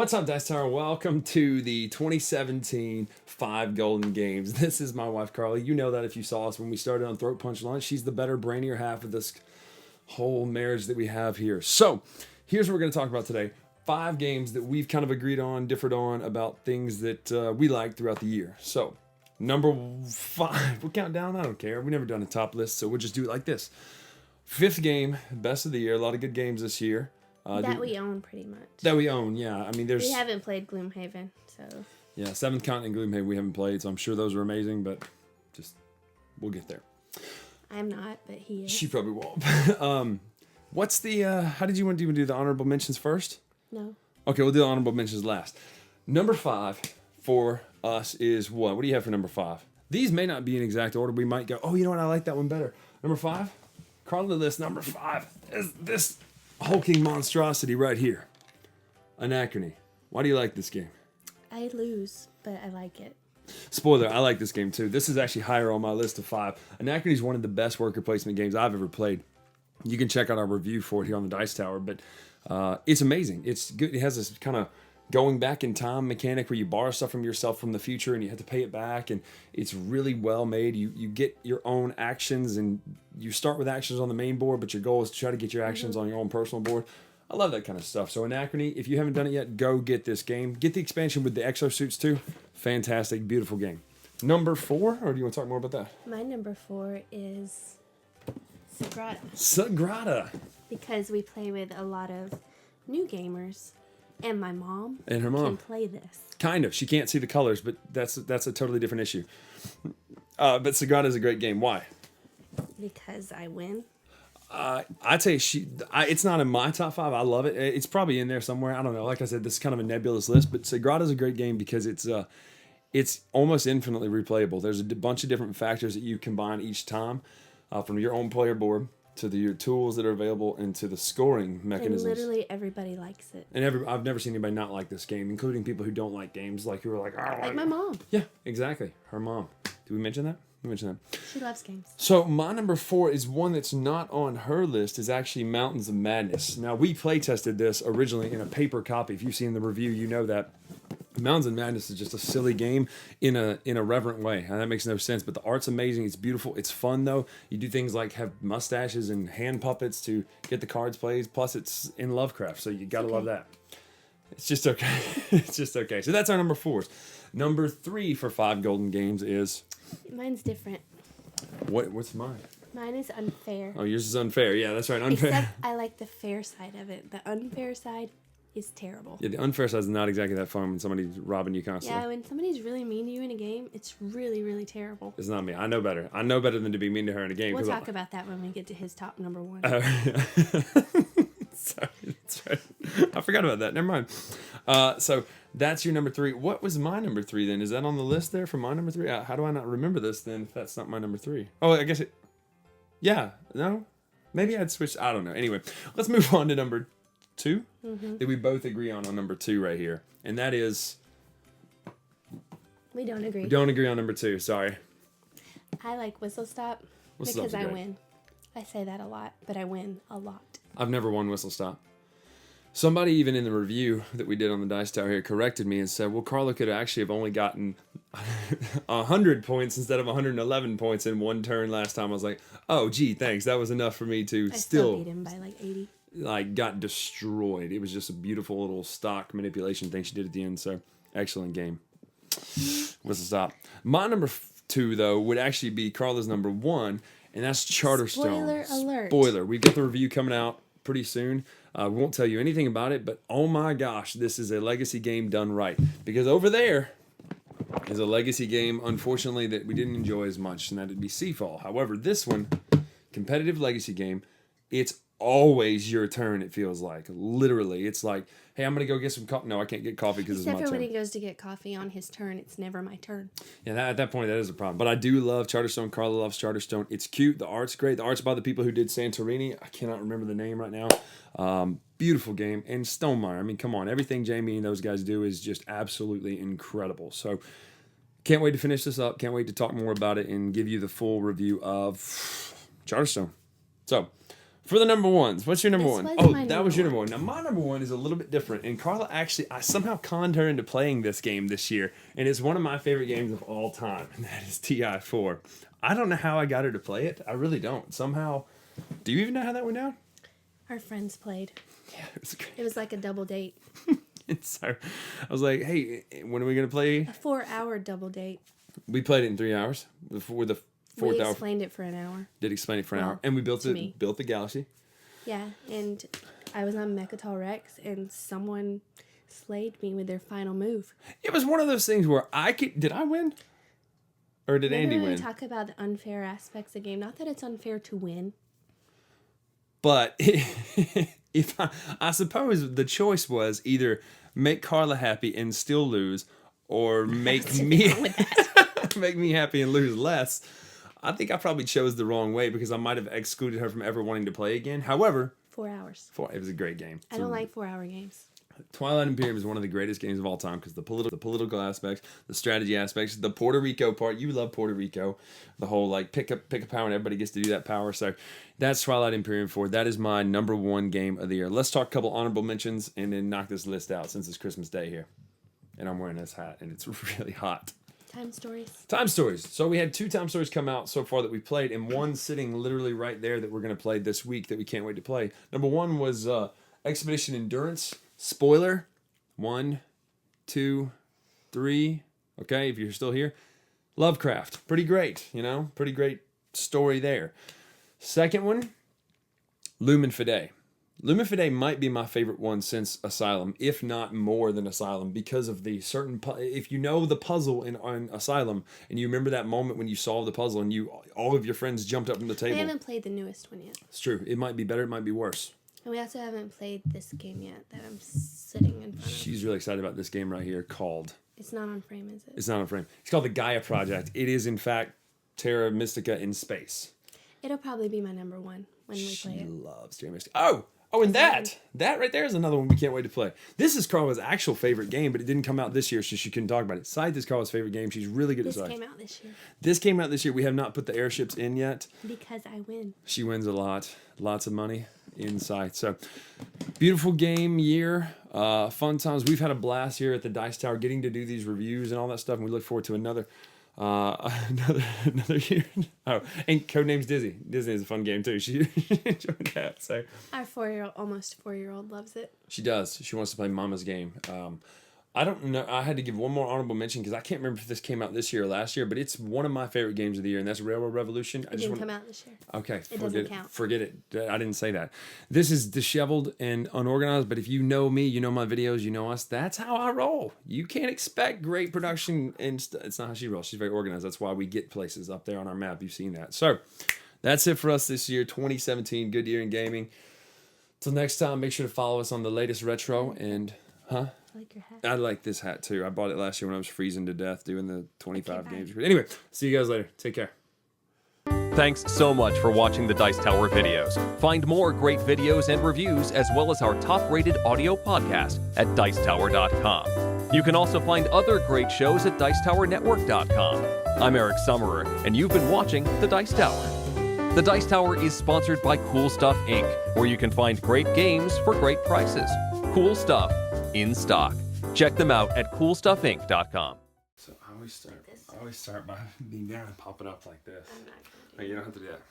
What's up, Dice Tower? Welcome to the 2017 5 Golden Games. This is my wife, Karla. You know that if you saw us when we started on Throat Punch Lunch. She's the better, brainier half of this whole marriage that we have here. So, here's what we're going to talk about today. 5 games that we've kind of agreed on, differed on, about things that we like throughout the year. So, number 5. We'll count down. I don't care. We've never done a top list, so we'll just do it like this. 5th game, best of the year. A lot of good games this year. We own pretty much. That we own, yeah. I mean, We haven't played Gloomhaven, so... Yeah, 7th Continent Gloomhaven we haven't played, so I'm sure those are amazing, but we'll get there. I'm not, but he is. She probably won't. What's the, how did you want to do the honorable mentions first? No. Okay, we'll do the honorable mentions last. Number 5 for us is what? What do you have for number 5? These may not be in exact order. We might go, oh, you know what? I like that one better. Number 5? Carl the list, number 5 is this hulking monstrosity right here. Anachrony. Why do you like this game? I lose, but I like it. Spoiler, I like this game too. This is actually higher on my list of 5. Anachrony is one of the best worker placement games I've ever played. You can check out our review for it here on the Dice Tower, but it's amazing. It's good. It has this kind of going back in time mechanic where you borrow stuff from yourself from the future and you have to pay it back, and it's really well made. You get your own actions, and you start with actions on the main board, but your goal is to try to get your actions on your own personal board. I love that kind of stuff. So Anachrony, if you haven't done it yet, go get this game. Get the expansion with the exosuits too. Fantastic, beautiful game. Number 4, or do you want to talk more about that? My number 4 is Sagrada. Sagrada. Because we play with a lot of new gamers, and my mom and her mom can play this. Kind of. She can't see the colors, but that's a totally different issue. But Sagrada is a great game. Why? Because I win. I'd say it's not in my top 5. I love it. It's probably in there somewhere. I don't know. Like I said, this is kind of a nebulous list, but Sagrada is a great game because it's almost infinitely replayable. There's a bunch of different factors that you combine each time, from your own player board to your tools that are available and to the scoring mechanisms. And literally everybody likes it. And I've never seen anybody not like this game, including people who don't like games, like who are like, I don't like my mom. Yeah, exactly. Her mom. Did we mention that? We mentioned that. She loves games. So my number 4 is one that's not on her list. Is actually Mountains of Madness. Now we play tested this originally in a paper copy. If you've seen the review, you know that. Mountains of Madness is just a silly game in a reverent way. And that makes no sense, but the art's amazing. It's beautiful. It's fun though. You do things like have mustaches and hand puppets to get the cards played. Plus, it's in Lovecraft, so you gotta love that. It's just okay. It's just okay. So that's our number 4s. Number 3 for 5 Golden Games is. Mine's different. What's mine? Mine is Unfair. Oh, yours is Unfair. Yeah, that's right. Unfair. Except I like the fair side of it. The unfair side is terrible. Yeah, the unfair side is not exactly that fun when somebody's robbing you constantly. Yeah, when somebody's really mean to you in a game, it's really, really terrible. It's not me. I know better. I know better than to be mean to her in a game. We'll talk about that when we get to his top number 1. Sorry, that's right. I forgot about that. Never mind. So that's your number 3. What was my number 3 then? Is that on the list there for my number 3? How do I not remember this then if that's not my number 3? Oh, I guess it... Yeah. No? Maybe I'd switch... I don't know. Anyway, let's move on to number 2 that we both agree on number 2 right here. And that is... We don't agree. We don't agree on number 2. Sorry. I like WHISTLESTOP because I win. I say that a lot, but I win a lot. I've never won WHISTLESTOP. Somebody even in the review that we did on the Dice Tower here corrected me and said, well, Karla could actually have only gotten 100 points instead of 111 points in one turn last time. I was like, oh, gee, thanks. That was enough for me to I still beat him by like 80. Like, got destroyed. It was just a beautiful little stock manipulation thing she did at the end. So, excellent game. WHISTLESTOP. My number 2, though, would actually be Karla's number 1, and that's Charterstone. Spoiler alert. Spoiler. We've got the review coming out pretty soon. We won't tell you anything about it, but oh my gosh, this is a legacy game done right. Because over there is a legacy game, unfortunately, that we didn't enjoy as much, and that would be Seafall. However, this one, competitive legacy game, it's always your turn, it feels like. Literally. It's like, hey, I'm going to go get some coffee. No, I can't get coffee because it's my turn. Except for when he goes to get coffee on his turn, it's never my turn. Yeah, at that point, that is a problem. But I do love Charterstone. Karla loves Charterstone. It's cute. The art's great. The art's by the people who did Santorini. I cannot remember the name right now. Beautiful game. And Stonemaier. I mean, come on. Everything Jamie and those guys do is just absolutely incredible. So, can't wait to finish this up. Can't wait to talk more about it and give you the full review of Charterstone. So, For the number ones, what's your number This one? was Oh, my that was your number number one. Now, my number one is a little bit different. And Karla, actually, I somehow conned her into playing this game this year. And it's one of my favorite games of all time. And that is TI4. I don't know how I got her to play it. I really don't. Somehow, do you even know how that went down? Our friends played. Yeah, it was great. It was like a double date. And so I was like, hey, when are we going to play? A 4-hour double date. We played it in 3 hours before the fourth We hour. explained it for an hour. Did explain it for an Well, hour. And we built to me. the galaxy. Yeah, and I was on Mechatol Rex, and someone slayed me with their final move. It was one of those things where did I win? Or did Andy Maybe win? we talk about the unfair aspects of the game. Not that it's unfair to win. But if I suppose the choice was either make Karla happy and still lose, or make me make me happy and lose less. I think I probably chose the wrong way because I might have excluded her from ever wanting to play again. However, 4 hours. it was a great game. I don't like 4-hour games. Twilight Imperium is one of the greatest games of all time because the political aspects, the strategy aspects, the Puerto Rico part. You love Puerto Rico, the whole like pick a power and everybody gets to do that power. So that's Twilight Imperium 4. That is my number one game of the year. Let's talk a couple honorable mentions and then knock this list out since it's Christmas Day here, and I'm wearing this hat and it's really hot. Time stories. Time stories. So we had 2 time stories come out so far that we played, and one sitting literally right there that we're going to play this week that we can't wait to play. Number 1 was Expedition Endurance. Spoiler, 1, 2, 3. Okay, if you're still here. Lovecraft. Pretty great, pretty great story there. Second one, Lumen Fide. Lumen Fide might be my favorite one since Asylum, if not more than Asylum, because of the certain... If you know the puzzle in Asylum, and you remember that moment when you solved the puzzle and all of your friends jumped up from the table. We haven't played the newest one yet. It's true. It might be better, it might be worse. And we also haven't played this game yet that I'm sitting in front of. She's really excited about this game right here called... It's not on frame, is it? It's not on frame. It's called the Gaia Project. It is, in fact, Terra Mystica in space. It'll probably be my number 1 when we play She it. loves Terra Mystica. Oh, and that right there is another one we can't wait to play. This is Karla's actual favorite game, but it didn't come out this year, so she couldn't talk about it. Scythe is Karla's favorite game. She's really good at Scythe. This came out this year. This came out this year. We have not put the airships in yet. Because I win. She wins a lot. Lots of money in Scythe. So, beautiful game year. Fun times. We've had a blast here at the Dice Tower getting to do these reviews and all that stuff, and we look forward to another year. Oh, and Codename's Dizzy. Disney is a fun game too. She enjoyed that. So Our almost 4-year-old loves it. she does. She wants to play Mama's game. I don't know. I had to give one more honorable mention because I can't remember if this came out this year or last year, but it's one of my favorite games of the year, and that's Railroad Revolution. It didn't come out this year. Okay, It doesn't count. Forget it. I didn't say that. This is disheveled and unorganized, but if you know me, you know my videos, you know us, that's how I roll. You can't expect great production, and it's not how she rolls. She's very organized. That's why we get places up there on our map. You've seen that. So that's it for us this year, 2017. Good year in gaming. Till next time, make sure to follow us on the latest retro and... Huh? I like your hat. I like this hat too. I bought it last year when I was freezing to death doing the 25 games. Anyway, see you guys later. Take care. Thanks so much for watching the Dice Tower videos. Find more great videos and reviews as well as our top-rated audio podcast at Dicetower.com. You can also find other great shows at Dicetowernetwork.com. I'm Eric Summerer, and you've been watching The Dice Tower. The Dice Tower is sponsored by Cool Stuff Inc., where you can find great games for great prices. Cool Stuff in stock. Check them out at CoolStuffInc.com. So I always start by being down and pop it up like this. I'm not gonna do Hey, you don't have to do that.